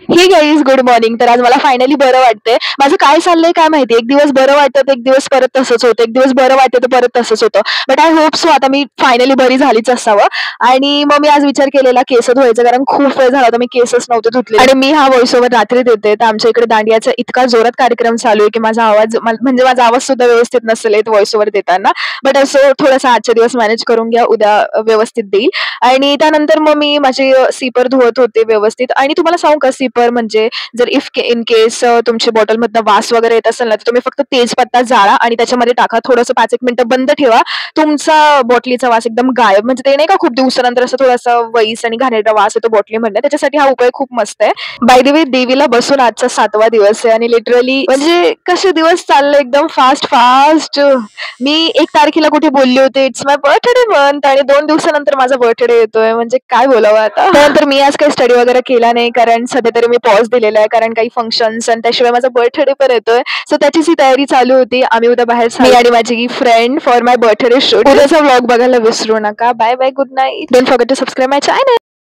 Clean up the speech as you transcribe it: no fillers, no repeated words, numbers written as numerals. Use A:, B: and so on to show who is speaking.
A: हे guys good morning. तर आज मला फायनली बरं वाटतंय. माझं काय चाललंय काय माहिती. एक दिवस बरं वाटतं, एक दिवस परत तसंच होतं. एक दिवस बरं वाटतं, तर परत तसंच होतं. बट आय होप सो आता मी फायनली बरी झालीच असावं. आणि मग मी आज विचार केलेला केस धुवायचा, कारण खूप वेळ झाला होता मी केसच नव्हते धुतलेले. आणि मी हा व्हॉइस ओव्हर रात्री देते. तर आमच्या इकडे दांडियाचा इतका जोरात कार्यक्रम चालू आहे, की माझा आवाज म्हणजे माझा आवाज सुद्धा व्यवस्थित नसेल येत व्हॉइस ओव्हर देताना. बट असं थोडासा आजच्या दिवस मॅनेज करून घ्या. उद्या व्यवस्थित देईल. आणि त्यानंतर मग मी माझे सीपर धुवत होते व्यवस्थित. आणि तुम्हाला सांगू का, सीपर म्हणजे जर इन केस तुमची बॉटलमधनं वास वगैरे येत असेल ना, तर तुम्ही फक्त तेजपत्ता जाळा आणि त्याच्यामध्ये टाका. थोडंसं 5 एक मिनिटं बंद ठेवा. तुमचा बॉटलीचा वास एकदम गायब. म्हणजे ते नाही का, खूप दिवसानंतर असं थोडासा वैस आणि घाणेरडा वास येतो बॉटलीमधनं. त्याच्यासाठी हा उपाय खूप मस्त आहे. बाय द वे, देवीला बसून आजचा 7वा दिवस आहे आणि लिटरली म्हणजे कसे दिवस चालले एकदम फास्ट फास्ट. मी 1 तारखेला कुठे बोलले होते, इट्स माय बर्थडे मंथ, आणि 2 दिवसानंतर माझा बर्थडे येतोय. म्हणजे काय बोलावं आता. त्यानंतर मी आज काही स्टडी वगैरे केला नाही, कारण सध्या तरी मी पॉज दिलेला आहे, कारण काही फंक्शन्स आणि त्याशिवाय माझा बर्थडे पण येतोय. सो त्याचीच ही तयारी चालू होती. आम्ही उद्या बाहेर मी आणि माझी friend for my birthday shoot. उद्याचा व्लॉग बघायला विसरू नका. Bye bye, good night. Don't forget to subscribe my channel.